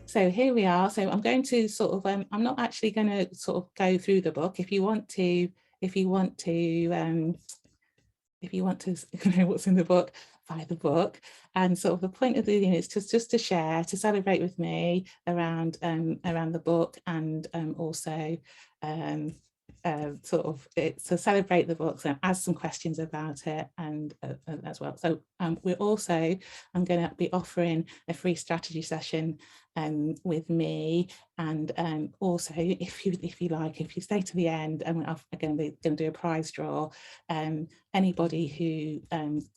So here we are. So I'm going to sort of, I'm not actually going to sort of go through the book. If you want to know what's in the book, buy the book. And sort of the point of the video is just to share, to celebrate with me around the book, and also sort of to celebrate the books and ask some questions about it, and as well. So we're also, I'm going to be offering a free strategy session with me, and also if you like, if you stay to the end, and I'm going to do a prize draw. Anybody who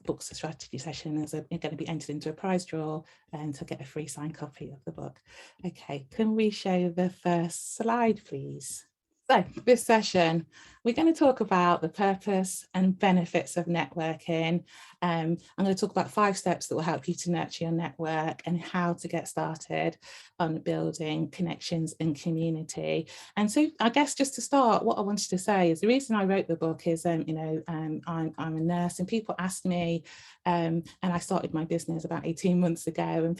books a strategy session is going to be entered into a prize draw and to get a free signed copy of the book. Okay, can we show the first slide, please? So this session, we're going to talk about the purpose and benefits of networking. I'm going to talk about 5 steps that will help you to nurture your network and how to get started on building connections and community. And so I guess just to start, what I wanted to say is the reason I wrote the book is, I'm a nurse, and people asked me, and I started my business about 18 months ago, and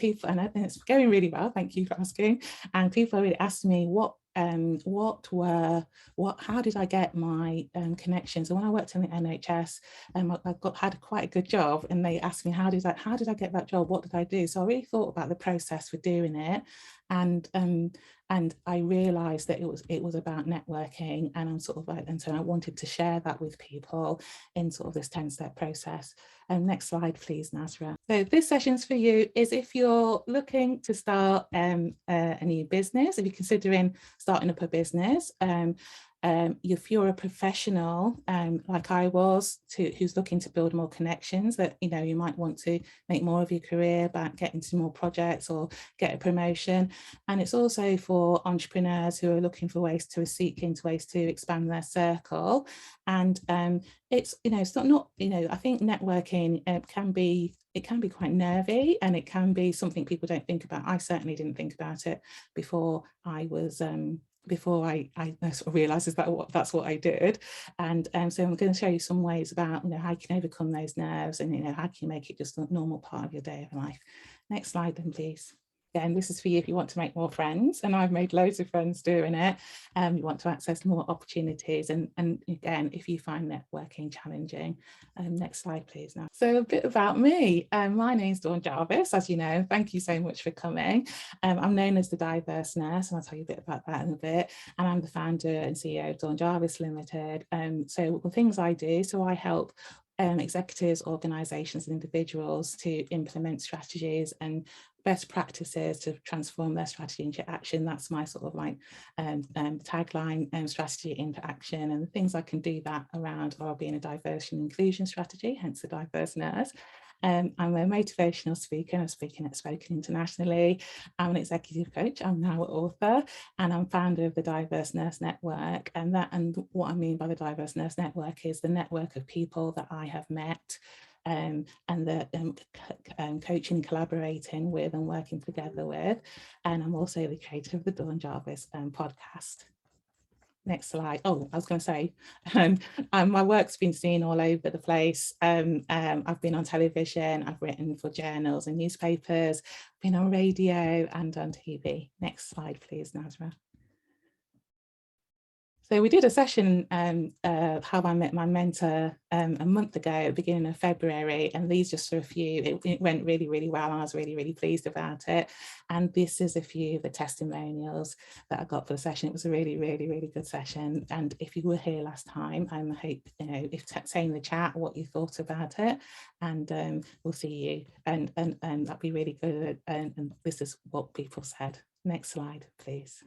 it's going really well, thank you for asking. And people really asked me how did I get my connections? And when I worked in the NHS, I had quite a good job, and they asked me, how did I get that job? What did I do? So I really thought about the process for doing it, and I realized that it was about networking, and I'm sort of like, and so I wanted to share that with people in sort of this 10-step process. Next slide, please, Nasra. So this session's for you is if you're looking to start a new business, if you're considering starting up a business, if you're a professional like I was, who's looking to build more connections, that you might want to make more of your career, about get into more projects or get a promotion. And it's also for entrepreneurs who are looking for ways to expand their circle. And it's not I think networking can be quite nervy, and it can be something people don't think about. I certainly didn't think about it before I sort of realised that's what I did. And so I'm going to show you some ways about how you can overcome those nerves, and how can you make it just a normal part of your day of life. Next slide then, please. Again, this is for you if you want to make more friends, and I've made loads of friends doing it. You want to access more opportunities, and again, if you find networking challenging. Next slide, please. Now, so a bit about me. My name's Dawn Jarvis, as you know. Thank you so much for coming. I'm known as the Diverse Nurse, and I'll tell you a bit about that in a bit. And I'm the founder and CEO of Dawn Jarvis Limited. So the things I do, so I help executives, organisations and individuals to implement strategies and best practices to transform their strategy into action. That's my sort of like tagline, strategy into action. And the things I can do that around are being a diversity and inclusion strategy, hence the Diverse Nurse. I'm a motivational speaker. I've spoken internationally. I'm an executive coach. I'm now an author, and I'm founder of the Diverse Nurse Network. And what I mean by the Diverse Nurse Network is the network of people that I have met, and the coaching, collaborating with, and working together with. And I'm also the creator of the Dawn Jarvis podcast. Next slide. Oh, I was going to say, my work's been seen all over the place. I've been on television, I've written for journals and newspapers, been on radio and on TV. Next slide, please, Nasra. So we did a session, how I met my mentor a month ago at the beginning of February, and these just are a few. It went really, really well, and I was really, really pleased about it. And this is a few of the testimonials that I got for the session. It was a really, really, really good session. And if you were here last time, I hope, if say in the chat what you thought about it, and we'll see you. And that'd be really good. And this is what people said. Next slide, please.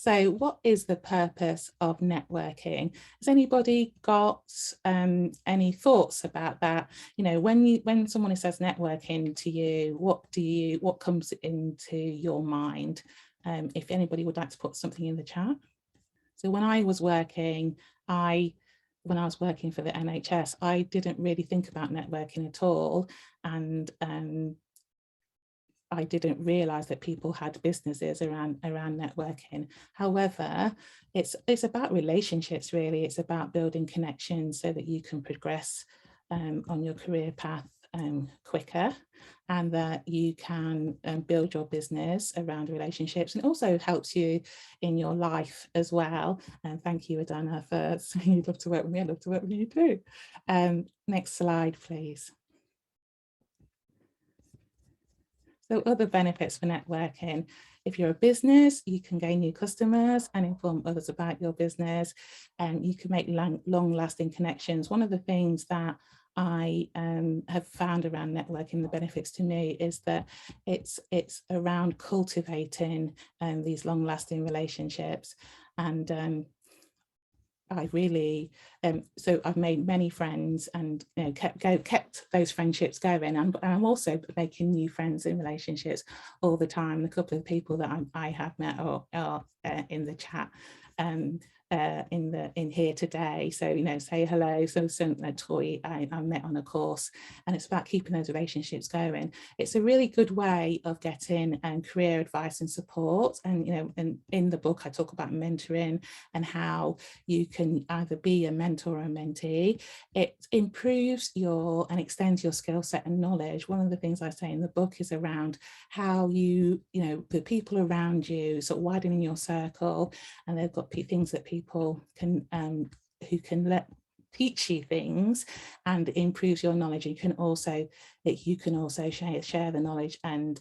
So what is the purpose of networking? Has anybody got any thoughts about that? When someone says networking to you, what comes into your mind? If anybody would like to put something in the chat. So when I was working for the NHS, I didn't really think about networking at all. And I didn't realize that people had businesses around networking. However, it's about relationships, really. It's about building connections so that you can progress on your career path quicker, and that you can build your business around relationships, and also helps you in your life as well. And thank you, Adana, for saying you'd love to work with me. I'd love to work with you too. Next slide, please. So other benefits for networking. If you're a business, you can gain new customers and inform others about your business, and you can make long-lasting connections. One of the things that I have found around networking, the benefits to me, is that it's around cultivating these long-lasting relationships. And I really, so I've made many friends, and kept those friendships going, and I'm also making new friends in relationships all the time. A couple of people that I have met are in the chat in here today, so say hello. So Toy I met on a course, and it's about keeping those relationships going. It's a really good way of getting career advice and support, and in the book I talk about mentoring and how you can either be a mentor or a mentee. It improves and extends your skill set and knowledge. One of the things I say in the book is around how the people around you, sort of widening your circle, and they've got things that people can who can teach you things, and improves your knowledge. You can also share the knowledge and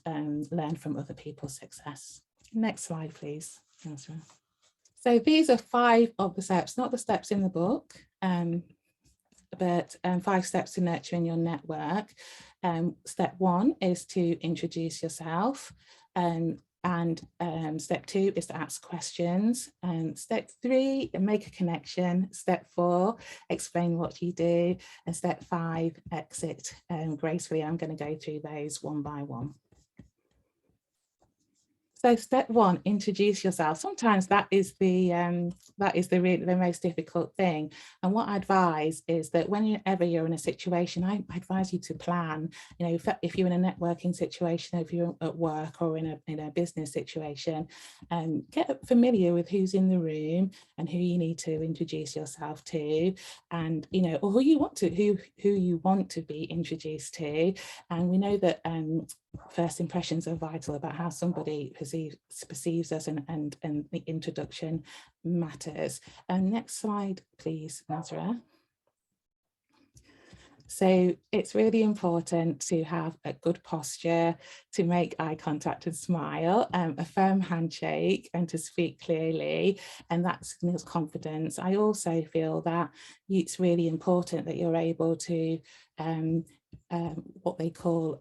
learn from other people's success. Next slide, please. So these are 5 of the steps, not the steps in the book, but 5 steps to nurturing your network. Step 1 is to introduce yourself. And step 2 is to ask questions. Step 3, make a connection. Step 4, explain what you do. And step 5, exit gracefully. I'm going to go through those one by one. So step 1, introduce yourself. Sometimes that is the most difficult thing. And what I advise is that whenever you're in a situation, I advise you to plan. If you're in a networking situation, if you're at work or in a business situation, get familiar with who's in the room and who you need to introduce yourself to, and or who you want to be introduced to. And we know that first impressions are vital about how somebody perceives us, and the introduction matters. And next slide, please, Nazra. So it's really important to have a good posture, to make eye contact and smile, a firm handshake, and to speak clearly, and that signals confidence. I also feel that it's really important that you're able to what they call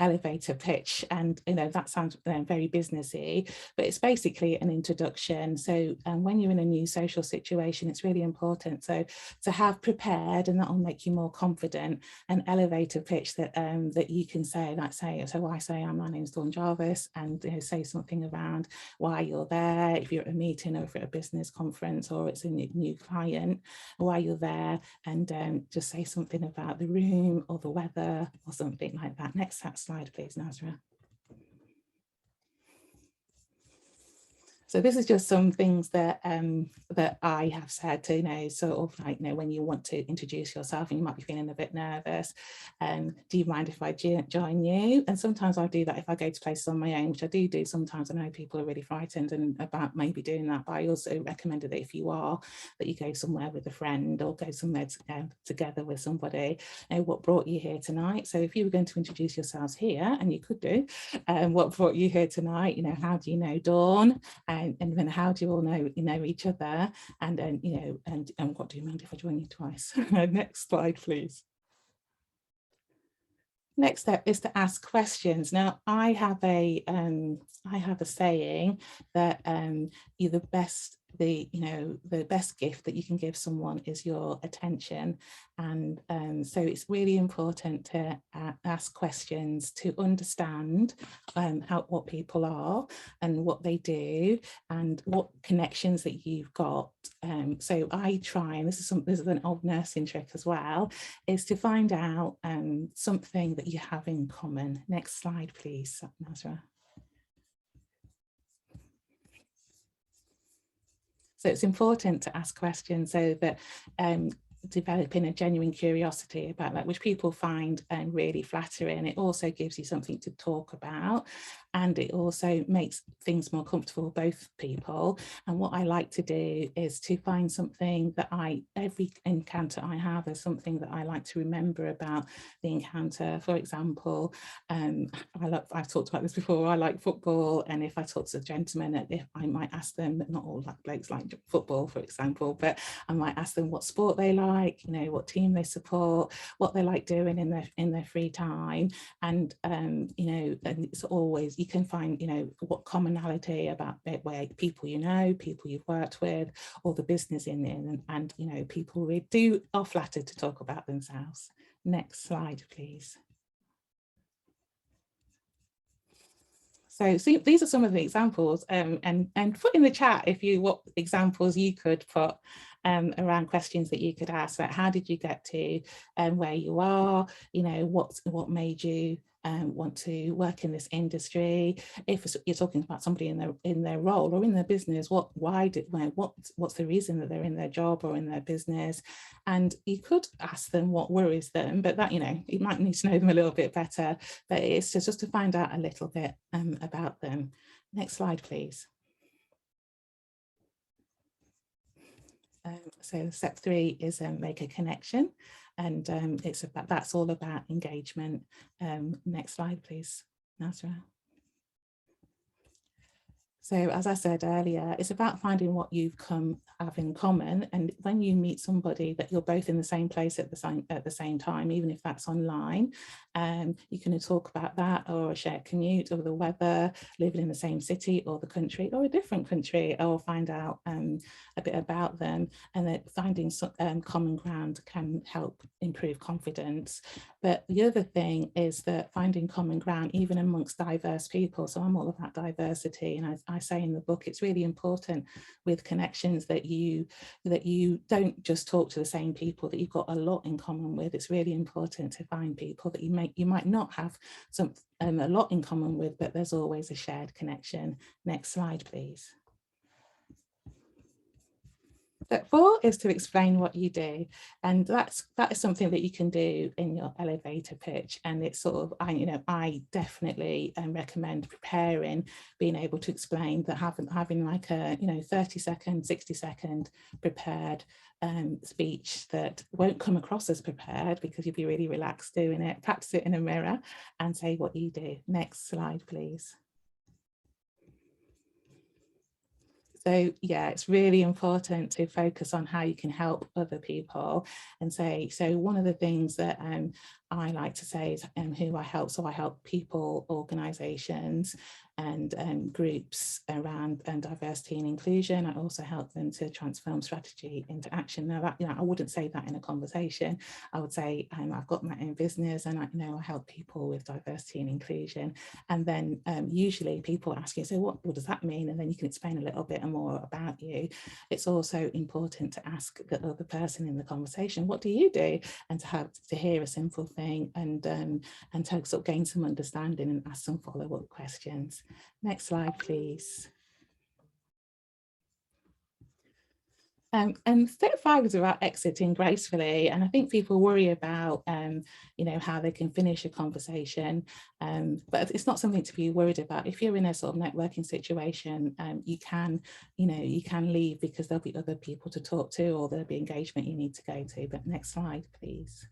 elevator pitch, and that sounds very businessy, but it's basically an introduction. So when you're in a new social situation, it's really important to have prepared, and that will make you more confident, an elevator pitch that that you can say, like my name's Dawn Jarvis, and say something around why you're there, if you're at a meeting or if you're at a business conference or it's a new client, why you're there, and just say something about the room or the weather or something like that. Next slide, please, Nazra. So this is just some things that that I have said to, sort of like, when you want to introduce yourself and you might be feeling a bit nervous, do you mind if I join you? And sometimes I do that if I go to places on my own, which I do sometimes. I know people are really frightened about maybe doing that, but I also recommend that if you are, that you go somewhere with a friend or go somewhere together with somebody. What brought you here tonight? So if you were going to introduce yourselves here, and you could do, what brought you here tonight? How do you know Dawn? And then how do you all know each other? And then and what do you mind if I join you twice? Next slide, please. Next step is to ask questions. Now, I have a saying that you're the best gift that you can give someone is your attention, and so it's really important to ask questions to understand what people are and what they do and what connections that you've got. So I try, and this is an old nursing trick as well, is to find out something that you have in common. Next slide, please, Nazra. So it's important to ask questions so that developing a genuine curiosity about that, which people find really flattering. It also gives you something to talk about, and it also makes things more comfortable for both people. And what I like to do is to find something that every encounter I have is something that I like to remember about the encounter. For example, I've talked about this before, I like football, and if I talk to a gentleman, if I might ask them, not all like blokes like football, for example, but I might ask them what sport they like, you know, what team they support, what they like doing in their free time. And you know, and it's always, you can find, you know, what commonality about where people, you know, people you've worked with, or the business and you know, people really are flattered to talk about themselves. Next slide, please. So these are some of the examples, and put in the chat what examples you could put around questions that you could ask, like how did you get to where you are, you know, what made you want to work in this industry. If you're talking about somebody in their role or in their business, what's the reason that they're in their job or in their business. And you could ask them what worries them, but that, you know, you might need to know them a little bit better, but it's just to find out a little bit about them. Next slide, please. So step 3 is make a connection, and that's all about engagement. Next slide, please, Nasra. So as I said earlier, it's about finding what you've have in common. And when you meet somebody that you're both in the same place at the same time, even if that's online, you can talk about that, or a shared commute, or the weather, living in the same city or the country or a different country, or find out a bit about them. And that finding common ground can help improve confidence. But the other thing is that finding common ground, even amongst diverse people. So I'm all about diversity, and I say in the book, it's really important with connections that you don't just talk to the same people, that you've got a lot in common with. It's really important to find people that you might not have a lot in common with, but there's always a shared connection. Next slide, please. Step 4 is to explain what you do, and that is something that you can do in your elevator pitch. And it's sort of, I definitely recommend being able to explain that, having like a 30-second, 60-second prepared speech that won't come across as prepared, because you'll be really relaxed doing it. Practice it in a mirror and say what you do. Next slide, please. So yeah, it's really important to focus on how you can help other people, and say, so one of the things that I like to say is who I help. So I help people, organisations and groups around diversity and inclusion. I also help them to transform strategy into action. Now that, I wouldn't say that in a conversation. I would say I've got my own business, and I help people with diversity and inclusion. And then usually people ask you, so what does that mean? And then you can explain a little bit more about you. It's also important to ask the other person in the conversation, what do you do? And to hear a simple thing, and to sort of gain some understanding and ask some follow-up questions. Next slide, please. And step 5 is about exiting gracefully. And I think people worry about, how they can finish a conversation, but it's not something to be worried about. If you're in a sort of networking situation, you can leave, because there'll be other people to talk to, or there'll be engagement you need to go to. But next slide, please.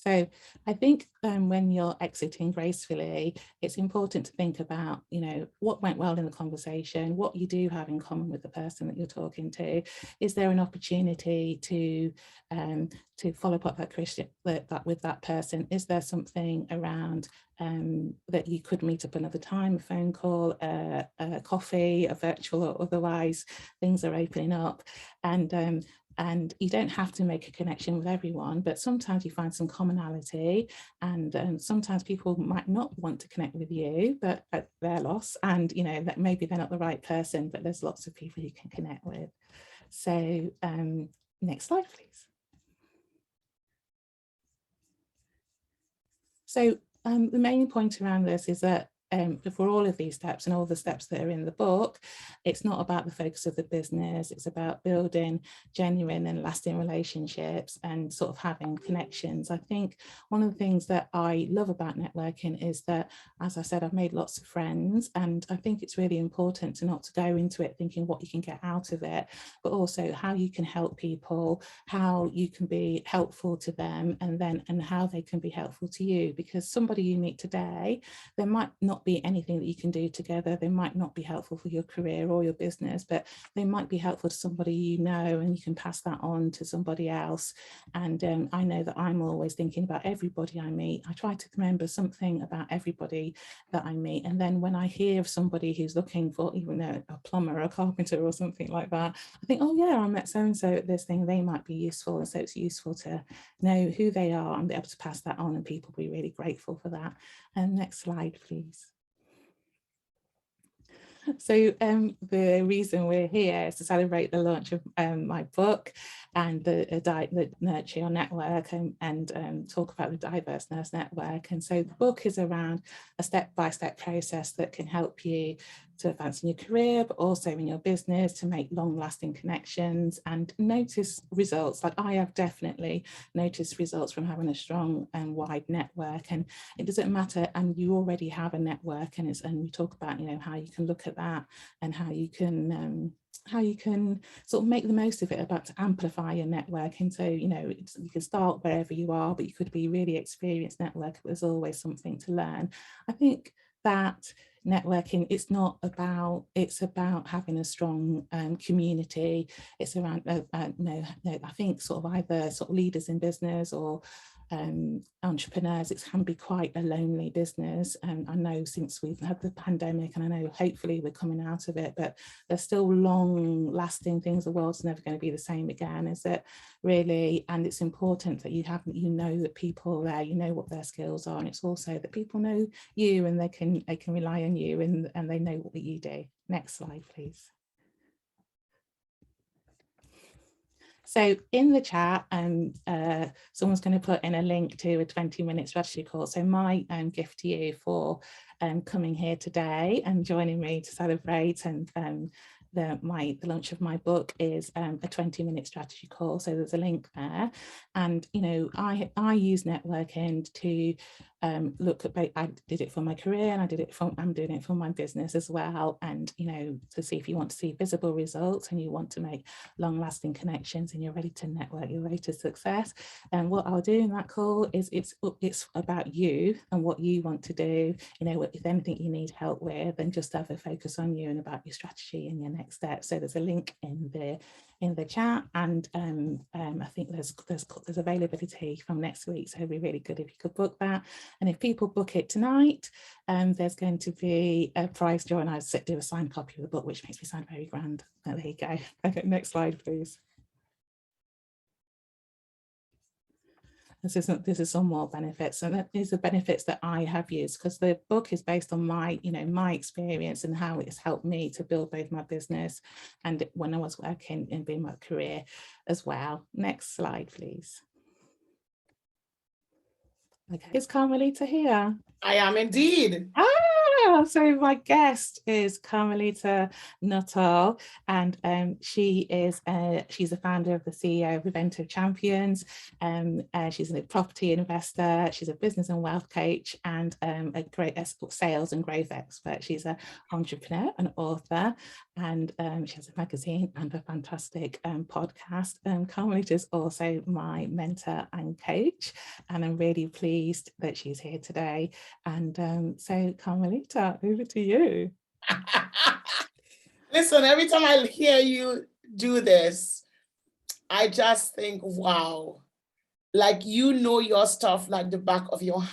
So I think when you're exiting gracefully, it's important to think about, what went well in the conversation, what you do have in common with the person that you're talking to. Is there an opportunity to follow up with that person? Is there something around that you could meet up another time, a phone call, a coffee, a virtual or otherwise? Things are opening up, and you don't have to make a connection with everyone, but sometimes you find some commonality, and sometimes people might not want to connect with you, but at their loss, and that maybe they're not the right person, but there's lots of people you can connect with. So next slide, please. So the main point around this is that for all of these steps and all the steps that are in the book, it's not about the focus of the business. It's about building genuine and lasting relationships and sort of having connections. I think one of the things that I love about networking is that, as I said, I've made lots of friends, and I think it's really important to not to go into it thinking what you can get out of it, but also how you can help people, how you can be helpful to them, and how they can be helpful to you. Because somebody you meet today, there might not be anything that you can do together. They might not be helpful for your career or your business, but they might be helpful to somebody you know, and you can pass that on to somebody else. And I know that I'm always thinking about everybody I meet. I try to remember something about everybody that I meet. And then when I hear of somebody who's looking for, even a plumber, a carpenter or something like that, I think, oh yeah, I met so-and-so at this thing, they might be useful. And so it's useful to know who they are and be able to pass that on, and people be really grateful for that. And next slide, please. So the reason we're here is to celebrate the launch of my book and the Nurture Your Network, and talk about the Diverse Nurse Network. And so the book is around a step-by-step process that can help you to advance in your career, but also in your business, to make long-lasting connections and notice results. Like I have definitely noticed results from having a strong and wide network. And it doesn't matter, and you already have a network, and we talk about, you know, how you can look at that and how you can sort of make the most of it, about to amplify your network. And so, you know, you can start wherever you are, but you could be really experienced networker. There's always something to learn. I think that networking, it's about having a strong community. It's around I think sort of either sort of leaders in business or entrepreneurs, it can be quite a lonely business. And I know since we've had the pandemic, and I know hopefully we're coming out of it, but there's still long lasting things. The world's never going to be the same again, is it really? And it's important that you know that people there, you know what their skills are, and it's also that people know you, and they can rely on you, and they know what you do. Next slide, please. So in the chat, someone's going to put in a link to a 20-minute strategy call. So my gift to you for coming here today and joining me to celebrate and the launch of my book is a 20-minute strategy call. So there's a link there. And, you know, I use networking to look at, I did it for my career, and I'm doing it for my business as well. And, you know, to see if you want to see visible results and you want to make long-lasting connections and you're ready to network, you're ready to success. And what I'll do in that call is it's about you and what you want to do. You know, if anything you need help with, then just have a focus on you and about your strategy and your next step. So there's a link in the chat, and I think there's availability from next week, so it'd be really good if you could book that. And if people book it tonight, there's going to be a prize draw, and I do a signed copy of the book, which makes me sound very grand. There you go. Okay, next slide, please. This is some more benefits, and these are benefits that I have used, because the book is based on my experience and how it's helped me to build both my business and when I was working in my career as well. Next slide, please. Okay, is Carmelita here? I am indeed. So my guest is Carmelita Nuttall, and she's a founder of the CEO of Untitled Champions. She's a property investor. She's a business and wealth coach, and a great sales and growth expert. She's an entrepreneur, an author, and she has a magazine and a fantastic podcast. Carmelita is also my mentor and coach, and I'm really pleased that she's here today. And so Carmelita, over to you. Listen, every time I hear you do this, I just think, wow, like you know your stuff like the back of your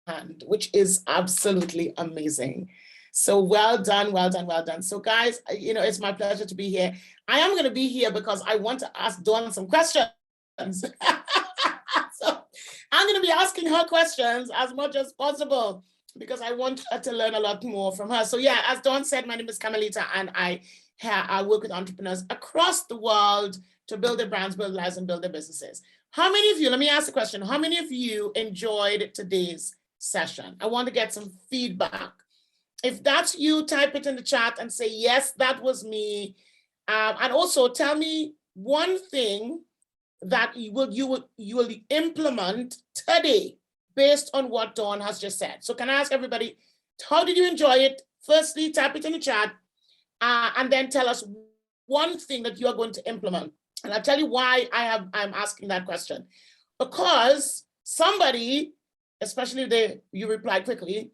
hand, which is absolutely amazing. So well done, well done, well done. So guys, you know, it's my pleasure to be here. I am going to be here because I want to ask Dawn some questions. So I'm going to be asking her questions as much as possible, because I want her to learn a lot more from her. So yeah, as Dawn said, my name is Carmelita, and I work with entrepreneurs across the world to build their brands, build lives, and build their businesses. How many of you, let me ask a question, how many of you enjoyed today's session? I want to get some feedback. If that's you, type it in the chat and say, yes, that was me. And also tell me one thing that you will implement today based on what Dawn has just said. So can I ask everybody, how did you enjoy it? Firstly, type it in the chat and then tell us one thing that you are going to implement. And I'll tell you why I'm asking that question. Because somebody, especially if you reply quickly,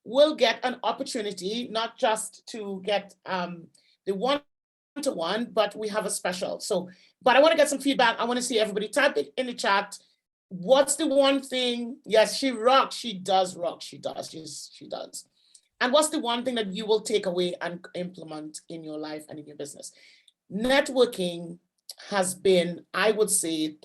will get an opportunity, not just to get the one-to-one, but we have a special. So, but I want to get some feedback. I want to see everybody type it in the chat. What's the one thing? Yes, she rocks. She does rock. She does. She does. And what's the one thing that you will take away and implement in your life and in your business? Networking has been, I would say,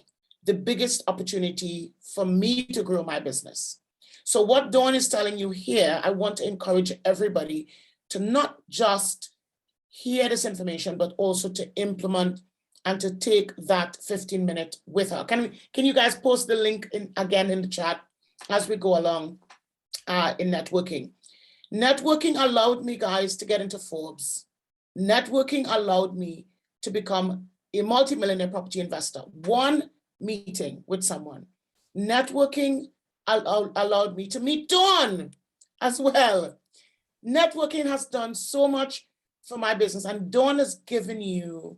the biggest opportunity for me to grow my business. So what Dawn is telling you here, I want to encourage everybody to not just hear this information, but also to implement and to take that 15-minute with her. Can you guys post the link again in the chat as we go along in networking? Networking allowed me, guys, to get into Forbes. Networking allowed me to become a multi-millionaire property investor. One meeting with someone. Networking allowed me to meet Dawn as well. Networking has done so much for my business, and Dawn has given you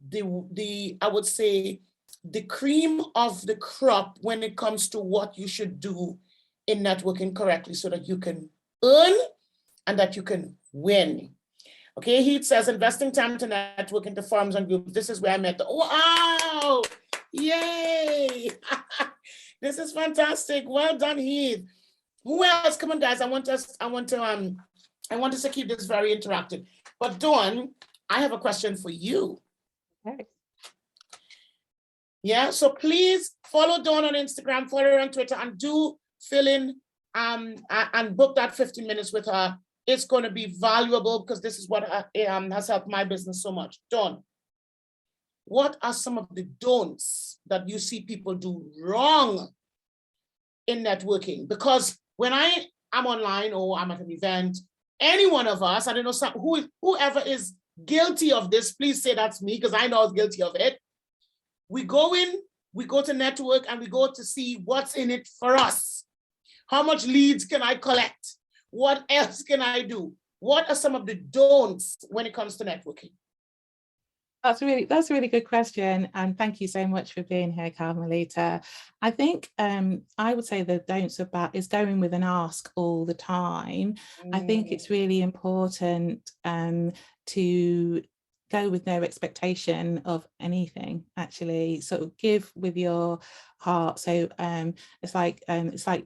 the I would say the cream of the crop when it comes to what you should do in networking correctly so that you can earn and that you can win. Okay, he says investing time to network into forums and groups. This is where I met. Wow! Yay! This is fantastic. Well done, Heath. Who else? Come on, guys. I want us to keep this very interactive. But Dawn, I have a question for you. Okay. Yeah, so please follow Dawn on Instagram, follow her on Twitter, and do fill in and book that 15 minutes with her. It's going to be valuable because this is what has helped my business so much. Dawn, what are some of the don'ts that you see people do wrong in networking? Because when I am online or I'm at an event, any one of us, I don't know, whoever is guilty of this, please say that's me, because I know I was guilty of it. We go to network and we go to see what's in it for us. How much leads can I collect? What else can I do? What are some of the don'ts when it comes to networking? That's a really good question, and thank you so much for being here, Carmelita. I think I would say the don'ts is going with an ask all the time. I think it's really important to go with no expectation of anything, actually. So give with your heart. So it's like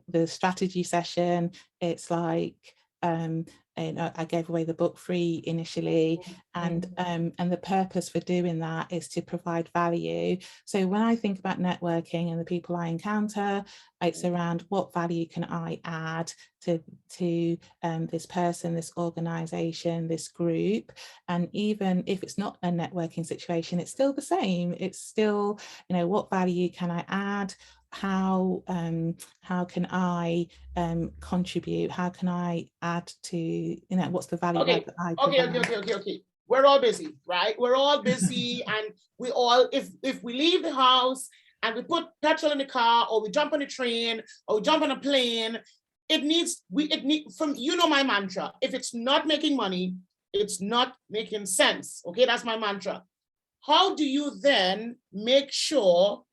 the strategy session. It's like and I gave away the book free initially, and the purpose for doing that is to provide value. So when I think about networking and the people I encounter, it's around what value can I add to this person, this organization, this group. And even if it's not a networking situation, it's still the same. It's still, what value can I add? How can I contribute? How can I add to, what's the value that I provide? Okay. We're all busy, right? We're all busy, and we all, if we leave the house and we put petrol in the car, or we jump on a train, or we jump on a plane, it needs from, my mantra. If it's not making money, it's not making sense. Okay, that's my mantra. How do you then make sure,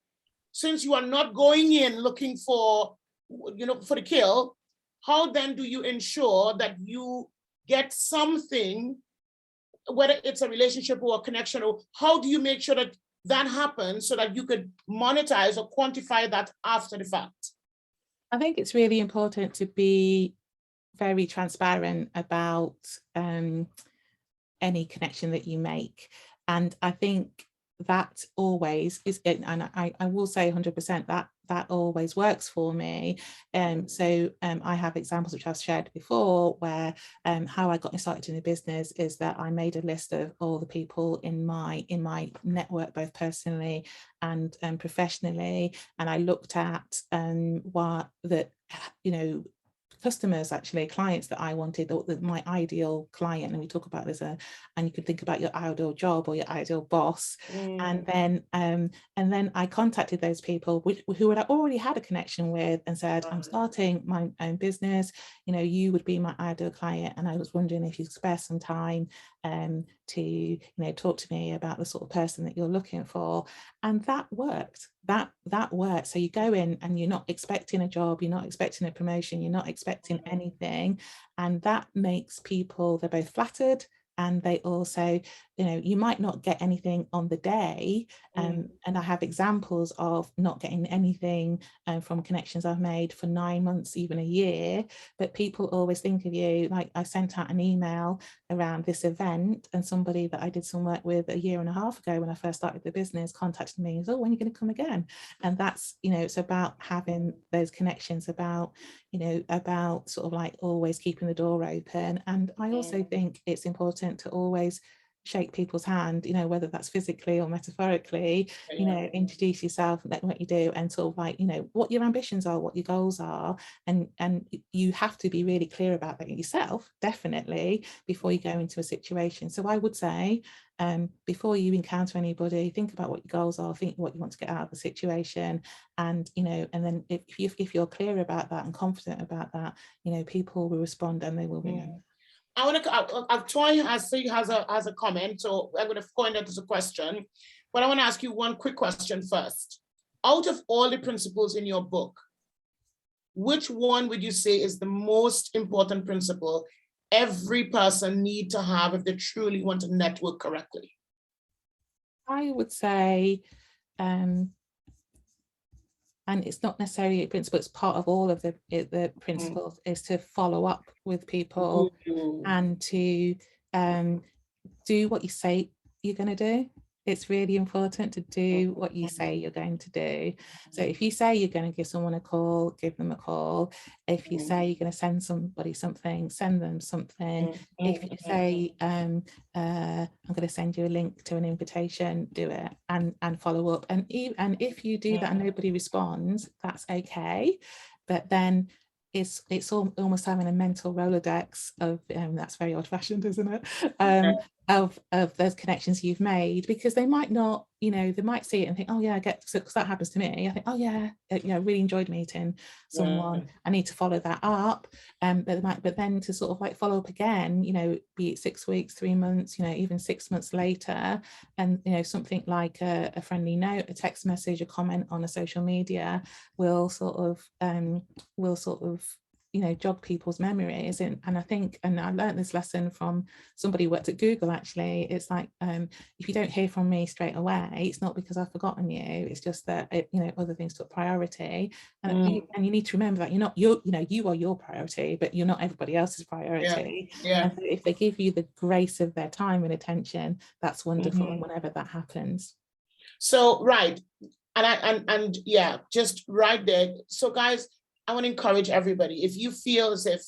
since you are not going in looking for, for the kill, how then do you ensure that you get something, whether it's a relationship or a connection, or how do you make sure that that happens so that you could monetize or quantify that after the fact? I think it's really important to be very transparent about any connection that you make. And I think that always is, and I will say 100% that always works for me. So I have examples which I've shared before, where how I got started in the business is that I made a list of all the people in my network, both personally and professionally, and I looked at what that customers, actually, clients that I wanted, my ideal client. And we talk about this, and you can think about your ideal job or your ideal boss. And then I contacted those people who had already had a connection with, and said, I'm starting my own business, you know, you would be my ideal client, and I was wondering if you could spare some time to, you know, talk to me about the sort of person that you're looking for. And that worked. That worked. So you go in and you're not expecting a job, you're not expecting a promotion, you're not expecting anything, and that makes people, they're both flattered, and they also, you know, you might not get anything on the day, and I have examples of not getting anything from connections I've made for 9 months, even a year, but people always think of you. Like, I sent out an email around this event, and somebody that I did some work with 1.5 years ago when I first started the business contacted me and said, oh, when are you going to come again? And that's, you know, it's about having those connections, about, you know, about sort of like always keeping the door open. And I also think it's important to always shake people's hand, you know, whether that's physically or metaphorically, you know, introduce yourself, let what you do, and sort of like, you know, what your ambitions are, what your goals are, and you have to be really clear about that yourself, definitely, before you go into a situation. So I would say, before you encounter anybody, think about what your goals are, think what you want to get out of the situation, and, you know, and then if you're clear about that and confident about that, you know, people will respond and they will remember. I want to. Troy has a comment, so I'm going to go into this question, but I want to ask you one quick question first. Out of all the principles in your book, which one would you say is the most important principle every person need to have if they truly want to network correctly? I would say, and it's not necessarily a principle, it's part of all of the principles, is to follow up with people and to do what you say you're going to do. It's really important to do what you say you're going to do. So if you say you're going to give someone a call, give them a call. If you say you're going to send somebody something, send them something. If you say, I'm going to send you a link to an invitation, do it, and follow up. And if you do that and nobody responds, that's okay. But then it's almost having a mental Rolodex of, that's very old-fashioned, isn't it? Of those connections you've made, because they might not, you know, they might see it and think, oh yeah, I get, because that happens to me. I think, oh yeah, you know, really enjoyed meeting someone. I need to follow that up. But then to sort of like follow up again, you know, be it 6 weeks, 3 months, you know, even 6 months later, and, you know, something like a friendly note, a text message, a comment on a social media will sort of you know, jog people's memories. And I think, and I learned this lesson from somebody who worked at Google, actually. It's like, if you don't hear from me straight away, it's not because I've forgotten you, it's just that you know, other things took priority. And you need to remember that you are your priority, but you're not everybody else's priority. And so if they give you the grace of their time and attention, that's wonderful whenever that happens. So right, and yeah, just right there. So guys, I want to encourage everybody, if you feel as if,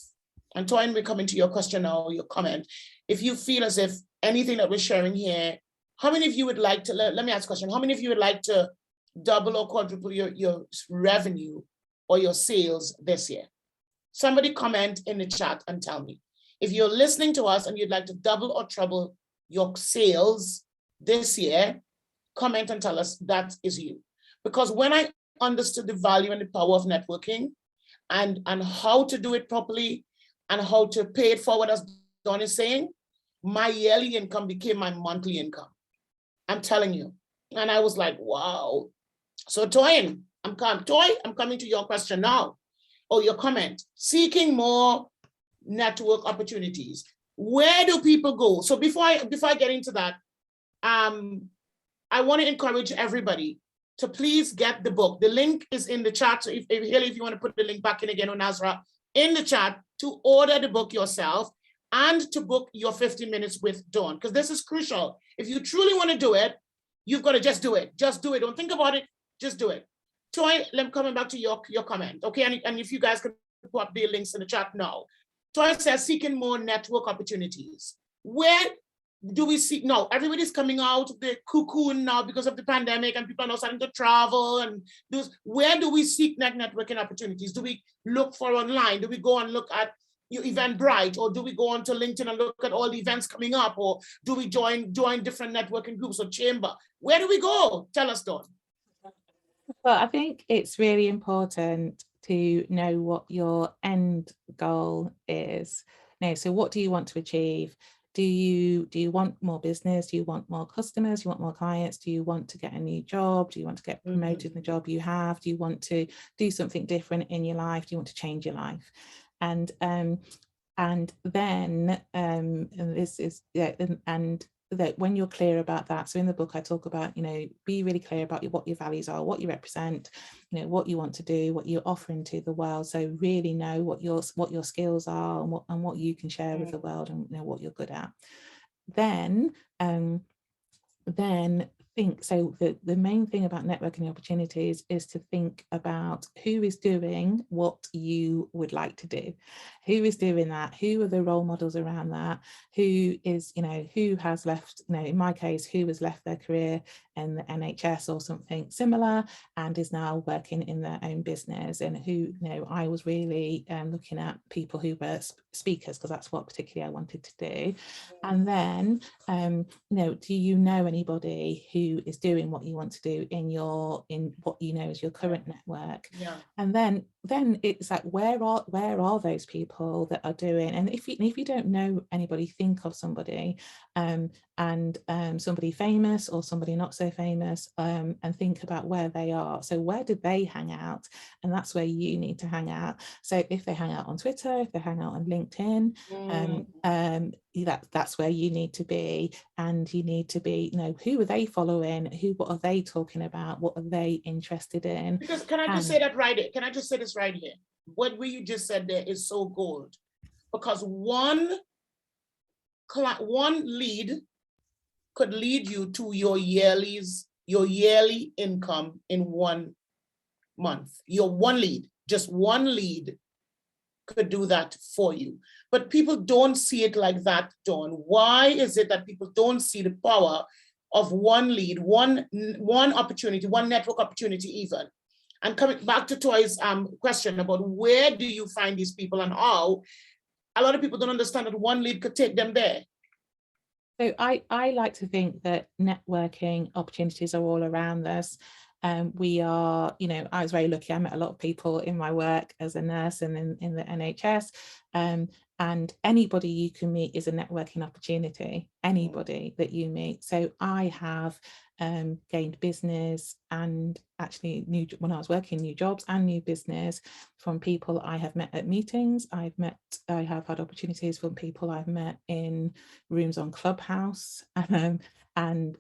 and Toyin, we're coming to your question or your comment, if you feel as if anything that we're sharing here, how many of you would like to, let me ask a question, how many of you would like to double or quadruple your revenue or your sales this year? Somebody comment in the chat and tell me. If you're listening to us and you'd like to double or treble your sales this year, comment and tell us that is you. Because when I understood the value and the power of networking, and how to do it properly and how to pay it forward, as Dawn is saying, my yearly income became my monthly income. I'm telling you. And I was like, wow. So Toyin, I'm coming to your question now, or your comment. Seeking more network opportunities. Where do people go? So before I get into that, I want to encourage everybody to please get the book. The link is in the chat. So if you want to put the link back in again on Nazra, in the chat, to order the book yourself and to book your 50 minutes with Dawn, because this is crucial. If you truly want to do it, you've got to just do it. Just do it. Don't think about it. Just do it. Toy, coming back to your comment, okay? And if you guys can put up the links in the chat now. Toy says, seeking more network opportunities. Where do we see now everybody's coming out of the cocoon now because of the pandemic and people are now starting to travel and where do we seek networking opportunities? Do we look for online? Do we go and look at your Eventbrite, or do we go onto LinkedIn and look at all the events coming up, or do we join different networking groups or chamber? Where do we go? Tell us, Dawn. Well, I think it's really important to know what your end goal is. Now, so what do you want to achieve? Do you want more business? Do you want more customers? Do you want more clients? Do you want to get a new job? Do you want to get promoted in the job you have? Do you want to do something different in your life? Do you want to change your life? And then and this is and that when you're clear about that, so in the book I talk about, be really clear about what your values are, what you represent, what you want to do, what you're offering to the world. So really know what your skills are and what you can share with the world, and what you're good at. Then think, so the main thing about networking opportunities is to think about who is doing what you would like to do, who is doing that, who are the role models around that, who is, who has left, in my case, who has left their career in the NHS or something similar and is now working in their own business, and who, I was really looking at people who were speakers, because that's what particularly I wanted to do. And then do you know anybody who is doing what you want to do in what is your current network? And then it's like, where are those people that are doing? And if you don't know anybody, think of somebody and somebody famous or somebody not so famous, and think about where they are. So where did they hang out? And that's where you need to hang out. So if they hang out on Twitter, if they hang out on LinkedIn, that's where you need to be. And you need to be, who are they following? What are they talking about? What are they interested in? Because can I just say that right here? Can I just say this right here? What you just said there is so gold, because one lead could lead you to your yearly income in 1 month. Your one lead, just one lead could do that for you. But people don't see it like that, Dawn. Why is it that people don't see the power of one lead, one opportunity, one network opportunity even? And coming back to Toy's question about where do you find these people and how, a lot of people don't understand that one lead could take them there. So I like to think that networking opportunities are all around us. We are, I was very lucky. I met a lot of people in my work as a nurse and in the NHS. And anybody you can meet is a networking opportunity, anybody that you meet. So I have gained business and actually when I was working, new jobs and new business from people I have met at meetings. I have had opportunities from people I've met in rooms on Clubhouse and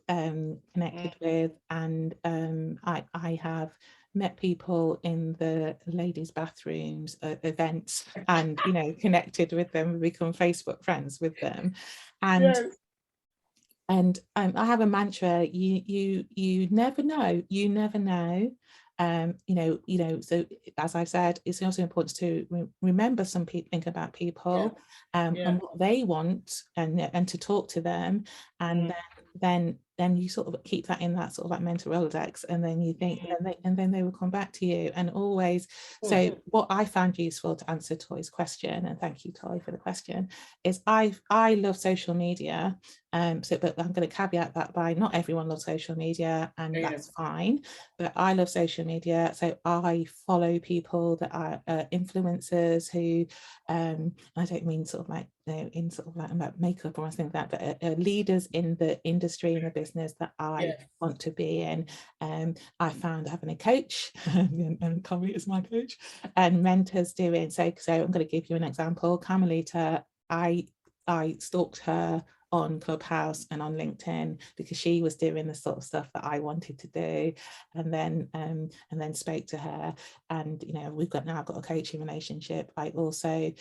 connected with, and I have met people in the ladies' bathrooms events and connected with them, become Facebook friends with them. And yes. And I have a mantra: you never know. So as I've said, it's also important to remember think about people and what they want, and to talk to them, and then you sort of keep that in that sort of like mental Rolodex, and then you think, and then they will come back to you. And always, so what I found useful, to answer Toy's question, and thank you, Toy, for the question, is I love social media. But I'm going to caveat that by, not everyone loves social media, and that's fine, but I love social media. So I follow people that are influencers who, I don't mean sort of like, in sort of like about makeup or anything like that, but leaders in the industry and the business that I want to be in. I found having a coach, and Corey is my coach, and mentors doing. So I'm going to give you an example. Carmelita, I stalked her on Clubhouse and on LinkedIn because she was doing the sort of stuff that I wanted to do, and then spoke to her, and we've now got a coaching relationship. I also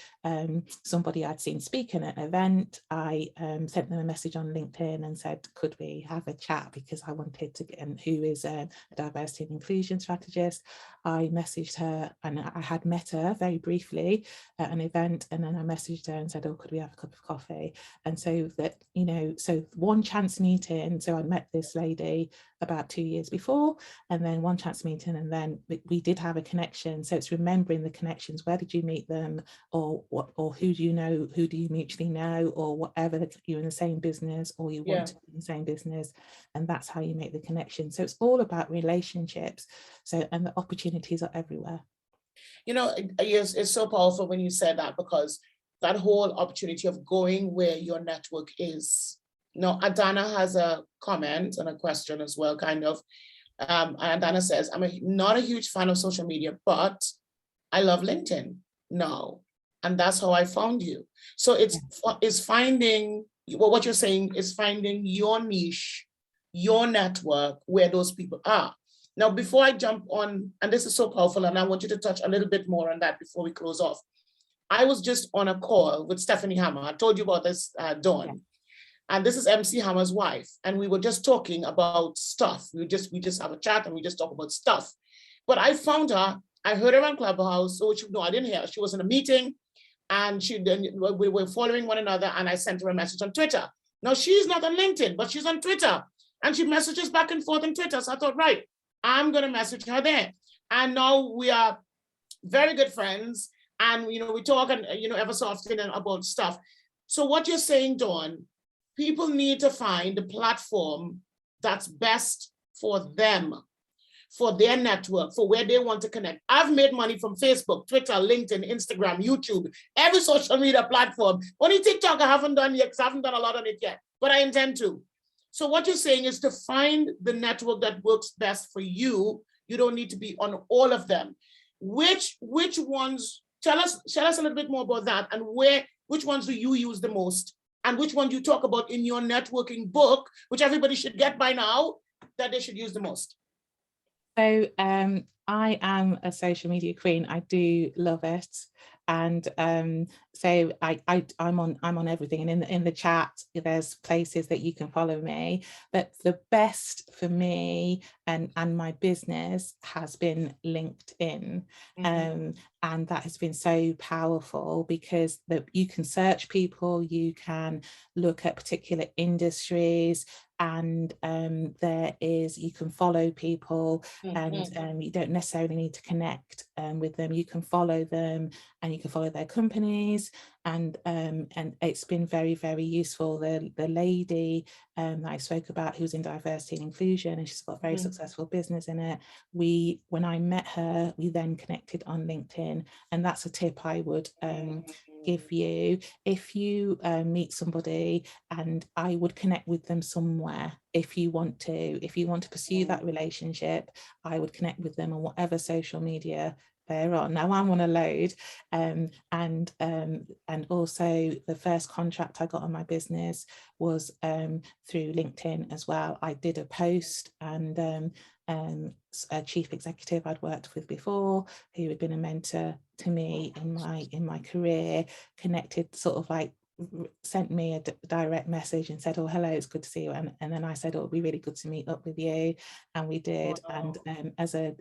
somebody I'd seen speaking at an event, I sent them a message on LinkedIn and said, could we have a chat, because I wanted to get, and who is a diversity and inclusion strategist. I messaged her, and I had met her very briefly at an event, and then I messaged her and said, oh, could we have a cup of coffee? And so that you know, so one chance meeting. So I met this lady about 2 years before, and then one chance meeting, and then we did have a connection. So it's remembering the connections. Where did you meet them, or what, or who do you know, who do you mutually know, or whatever, that you're in the same business, or you want to be in the same business, and that's how you make the connection. So it's all about relationships. So, and the opportunities are everywhere. You know, it's so powerful when you said that, because that whole opportunity of going where your network is. Now, Adana has a comment and a question as well, kind of. And Adana says, I'm not a huge fan of social media, but I love LinkedIn now. And that's how I found you. So it's finding, well, what you're saying is finding your niche, your network, where those people are. Now, before I jump on, and this is so powerful, and I want you to touch a little bit more on that before we close off. I was just on a call with Stephanie Hammer. I told you about this, Dawn. And this is MC Hammer's wife. And we were just talking about stuff. We just have a chat and we just talk about stuff. But I found her, I heard her on Clubhouse. So no, I didn't hear her. She was in a meeting, and we were following one another, and I sent her a message on Twitter. Now, she's not on LinkedIn, but she's on Twitter. And she messages back and forth on Twitter. So I thought, right, I'm going to message her there. And now we are very good friends. And, you know, we talk, and, you know, ever so often about stuff. So what you're saying, Dawn, people need to find a platform that's best for them, for their network, for where they want to connect. I've made money from Facebook, Twitter, LinkedIn, Instagram, YouTube, every social media platform. Only TikTok I haven't done yet, because I haven't done a lot on it yet, but I intend to. So what you're saying is to find the network that works best for you. You don't need to be on all of them. Which ones, tell us a little bit more about that, and which ones do you use the most, and which one do you talk about in your networking book, which everybody should get by now, that they should use the most? So I am a social media queen. I do love it. And so I'm on everything, and in the chat there's places that you can follow me, but the best for me and my business has been LinkedIn. And that has been so powerful, because you can search people, you can look at particular industries, and you can follow people, and you don't necessarily need to connect with them. You can follow them, and you can follow their companies, and it's been very, very useful. The lady that I spoke about, who's in diversity and inclusion, and she's got a very successful business in it. When I met her, we then connected on LinkedIn, and that's a tip I would give you. If you meet somebody, and I would connect with them somewhere. If you want to pursue that relationship, I would connect with them on whatever social media they're on. Now I'm on a load, and also the first contract I got on my business was through LinkedIn as well. I did a post, and a chief executive I'd worked with before, who had been a mentor to me in my career, connected, sort of like sent me a direct message and said, oh, hello, it's good to see you. And then I said, oh, it'd be really good to meet up with you. And we did. Wow. And as a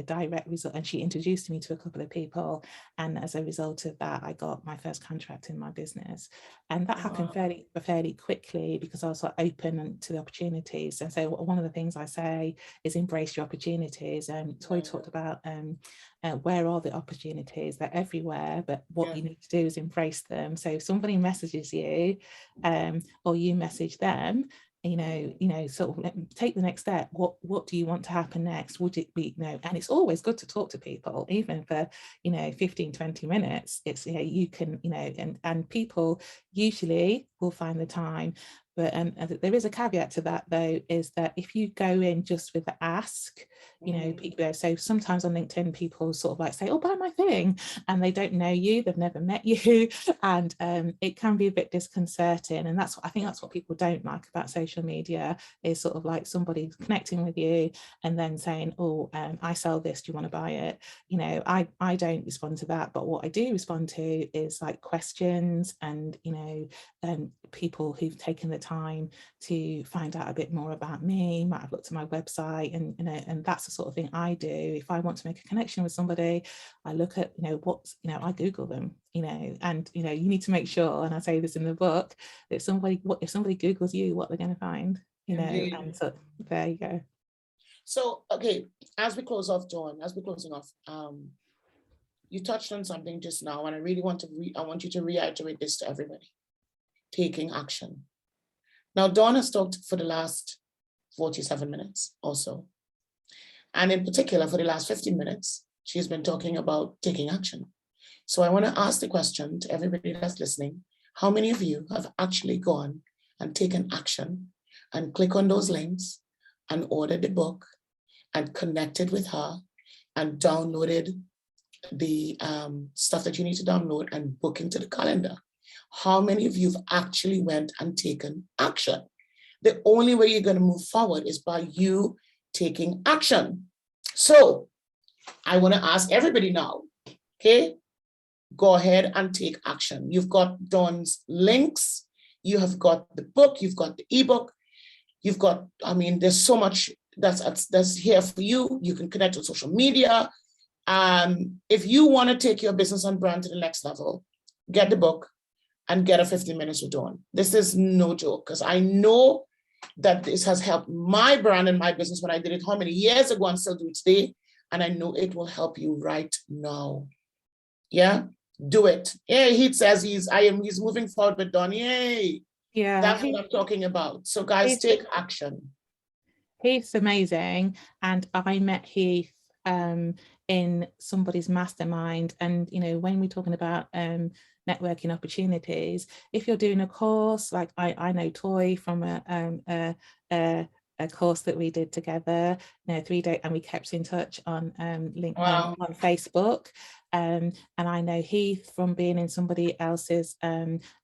direct result, and she introduced me to a couple of people. And as a result of that, I got my first contract in my business. And that happened fairly quickly, because I was so open to the opportunities. And so one of the things I say is embrace your opportunities. And Toy talked about where are the opportunities? They're everywhere, but what you need to do is embrace them. So if somebody messages you, or you message them, sort of take the next step. What do you want to happen next? Would it be, and it's always good to talk to people, even for 15-20 minutes. It's you can, and people usually will find the time. But there is a caveat to that, though, is that if you go in just with the ask, people, so sometimes on LinkedIn, people sort of like say, oh, buy my thing, and they don't know you, they've never met you, and it can be a bit disconcerting. And I think that's what people don't like about social media, is sort of like somebody connecting with you and then saying, oh, I sell this, do you want to buy it? I don't respond to that, but what I do respond to is like questions, and people who've taken the time to find out a bit more about me, might have looked at my website, and that's the sort of thing I do. If I want to make a connection with somebody, I look at, I Google them, and, you need to make sure, and I say this in the book, that if somebody Googles you, what they're going to find, and so there you go. So, okay, as we close off, Dawn, you touched on something just now, and I really want you to reiterate this to everybody. Taking action. Now, Dawn has talked for the last 47 minutes or so. And in particular, for the last 15 minutes, she's been talking about taking action. So I want to ask the question to everybody that's listening. How many of you have actually gone and taken action and click on those links and ordered the book and connected with her and downloaded the stuff that you need to download and book into the calendar? How many of you have actually went and taken action? The only way you're going to move forward is by you taking action. So I want to ask everybody now, okay? Go ahead and take action. You've got Dawn's links. You have got the book. You've got the ebook. You've got, there's so much that's here for you. You can connect with social media. If you want to take your business and brand to the next level, get the book and get a 15 minutes with Dawn. This is no joke, because I know that this has helped my brand and my business when I did it how many years ago and still do it today. And I know it will help you right now. Yeah, do it. Yeah, he says he's moving forward with Dawn. Yay. Yeah, that's what I'm talking about. So guys, take action. Heath's amazing. And I met Heath in somebody's mastermind. And, when we're talking about networking opportunities, if you're doing a course, like I know Toy from a course that we did together, 3 days, and we kept in touch on LinkedIn, on Facebook. And I know Heath from being in somebody else's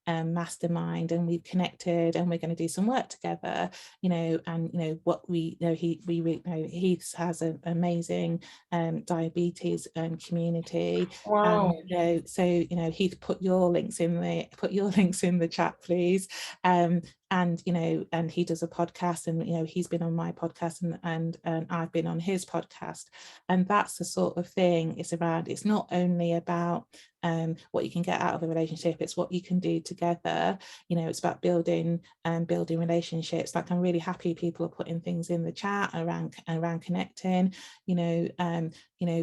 mastermind, and we've connected, and we're going to do some work together, and what we know, Heath has an amazing diabetes community. Wow. So Heath, put your links in the chat, please. And he does a podcast, and he's been on my podcast, and I've been on his podcast, and that's the sort of thing it's not only about what you can get out of a relationship, it's what you can do together. It's about building relationships. Like, I'm really happy people are putting things in the chat around connecting.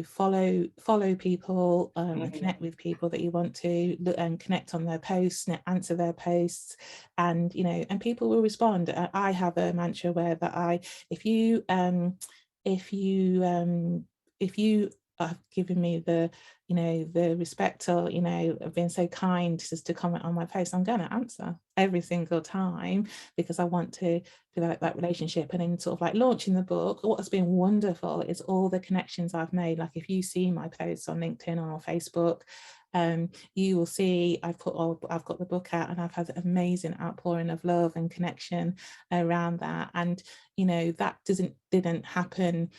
Follow people and connect with people that you want to, and connect on their posts, answer their posts, and and people will respond. I have a mantra where that if you have given me the respect, or have been so kind just to comment on my post, I'm going to answer every single time, because I want to develop that relationship. And in sort of like launching the book, what has been wonderful is all the connections I've made. Like, if you see my posts on LinkedIn or on Facebook, you will see I've got the book out, and I've had an amazing outpouring of love and connection around that. And that didn't happen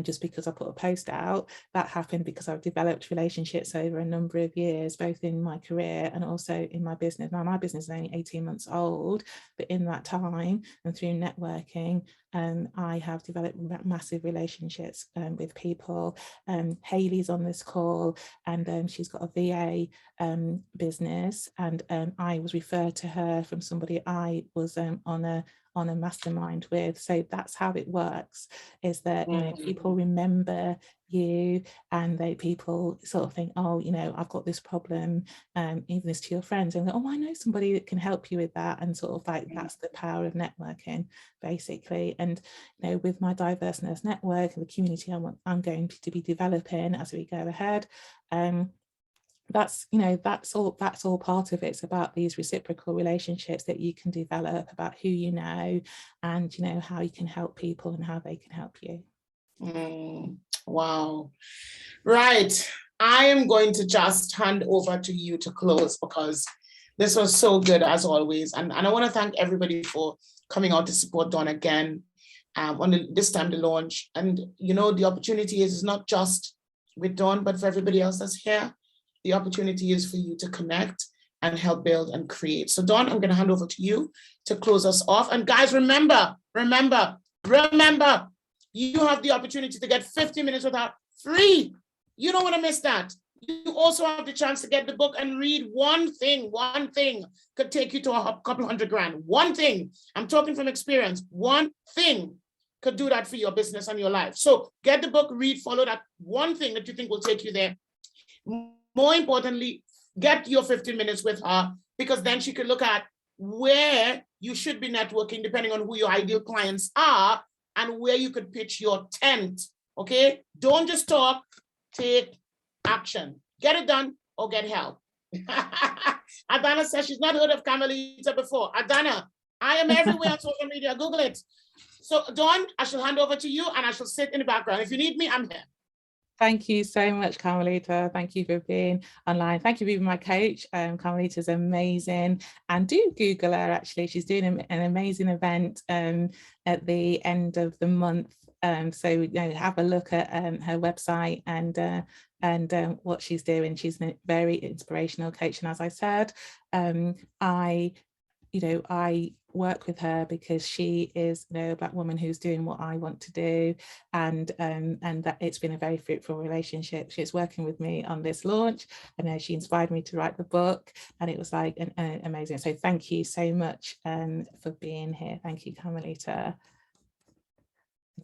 just because I put a post out. That happened because I've developed relationships over a number of years, both in my career and also in my business. Now, my business is only 18 months old, but in that time and through networking, I have developed massive relationships with people. Hayley's on this call, and she's got a VA business, and I was referred to her from somebody I was on a mastermind with. So that's how it works, is that people remember you, and people sort of think, oh, I've got this problem, even this to your friends, and oh, I know somebody that can help you with that. And sort of like, that's the power of networking, basically. And with my diverse nurse network and the community I'm going to be developing as we go ahead, that's all part of it. It's about these reciprocal relationships that you can develop, about who you know, and how you can help people and how they can help you. Wow. Right. I am going to just hand over to you to close, because this was so good as always. And I want to thank everybody for coming out to support Dawn again on this time, the launch. And the opportunity is not just with Dawn, but for everybody else that's here. The opportunity is for you to connect and help build and create. So Dawn, I'm going to hand over to you to close us off. And guys, remember, You have the opportunity to get 50 minutes with her free. You don't want to miss that. You also have the chance to get the book and read one thing. One thing could take you to a couple $100,000. One thing. I'm talking from experience. One thing could do that for your business and your life. So get the book, read, follow that one thing that you think will take you there. More importantly, get your 15 minutes with her, because then she could look at where you should be networking depending on who your ideal clients are and where you could pitch your tent. Okay? Don't just talk, take action. Get it done or get help. Adana says she's not heard of Carmelita before. Adana, I am everywhere on social media. Google it. So Dawn, I shall hand over to you and I shall sit in the background. If you need me, I'm here. Thank you so much, Carmelita. Thank you for being online. Thank you for being my coach. Carmelita's amazing. And do Google her, actually. She's doing an amazing event at the end of the month. So you know, have a look at her website and what she's doing. She's a very inspirational coach. And as I said, I work with her because she is, you know, a Black woman who's doing what I want to do, and that it's been a very fruitful relationship. She's working with me on this launch. I know she inspired me to write the book, and it was like amazing. So thank you so much for being here. Thank you, Carmelita.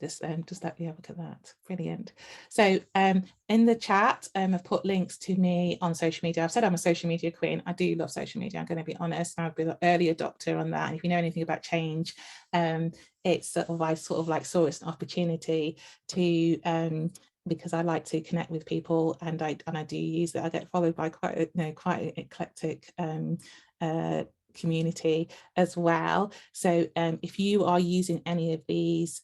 Just let me have a look at that. Brilliant. So in the chat, I've put links to me on social media. I've said I'm a social media queen. I do love social media. I'm going to be honest. I've been an early adopter on that. And if you know anything about change, it's I sort of like saw it's an opportunity to because I like to connect with people, and I do use it. I get followed by quite an eclectic community as well. So if you are using any of these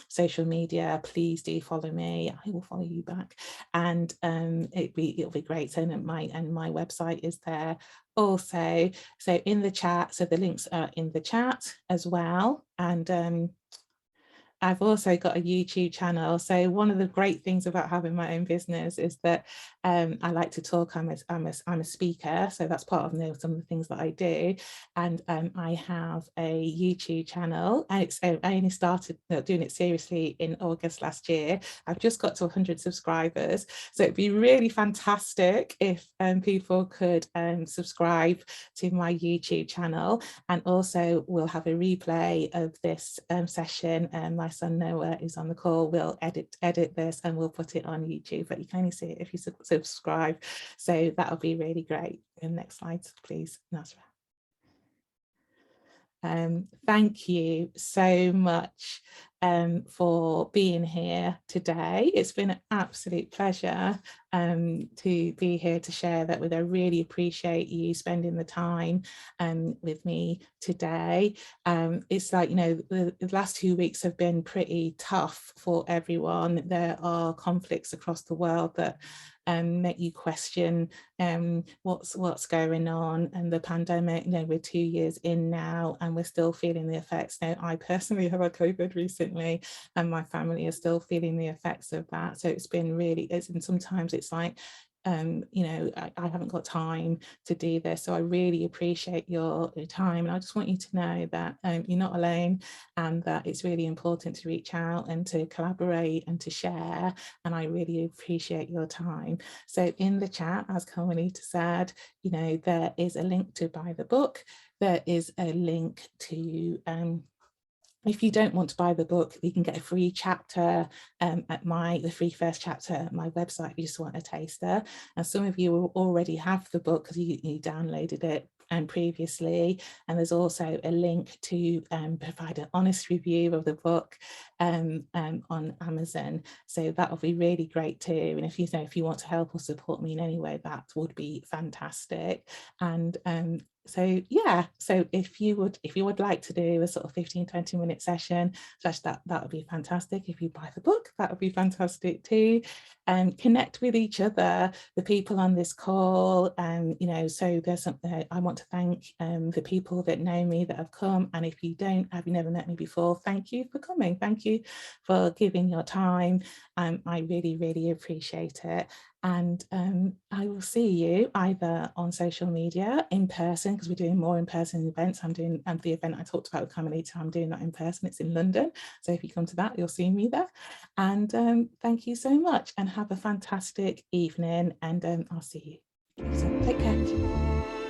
social media, please do follow me. I will follow you back, and it'll be great. So my website is there also. So in the chat, so the links are in the chat as well, and I've also got a YouTube channel. So one of the great things about having my own business is that I like to talk. I'm a speaker, so that's part of some of the things that I do. And I have a YouTube channel, and I only started doing it seriously in August last year. I've just got to 100 subscribers, so it'd be really fantastic if people could subscribe to my YouTube channel. And also we'll have a replay of this session. My son Noah is on the call. We'll edit this and we'll put it on YouTube, but you can only see it if you subscribe. So that'll be really great. And next slide, please, Nasra. Thank you so much for being here today. It's been an absolute pleasure to be here to share that with you. I really appreciate you spending the time with me today. It's like, you know, the last 2 weeks have been pretty tough for everyone. There are conflicts across the world that make you question what's going on, and the pandemic, you know, we're 2 years in now and we're still feeling the effects. Now, I personally have had COVID recently and my family is still feeling the effects of that. So it's been really, and sometimes it's like, you know, I haven't got time to do this. So I really appreciate your time. And I just want you to know that you're not alone, and that it's really important to reach out and to collaborate and to share. And I really appreciate your time. So in the chat, as Carmelita said, you know, there is a link to buy the book. There is a link to if you don't want to buy the book, you can get a free chapter at the free first chapter at my website if you just want a taster. And some of you already have the book because you downloaded it previously. And there's also a link to provide an honest review of the book on Amazon. So that will be really great too. And if you want to help or support me in any way, that would be fantastic. And so yeah, so if you would like to do a sort of 15-20 minute session, that would be fantastic. If you buy the book, that would be fantastic too. And connect with each other, the people on this call. You know, so there's something I want to thank the people that know me, that have come. And if you have never met me before, thank you for coming. Thank you for giving your time. I really, really appreciate it. And I will see you either on social media, in person, because we're doing more in-person events. I'm doing the event I talked about with Carmelita, I'm doing that in person. It's in London. So if you come to that, you'll see me there. And thank you so much and have a fantastic evening. And I'll see you. So take care.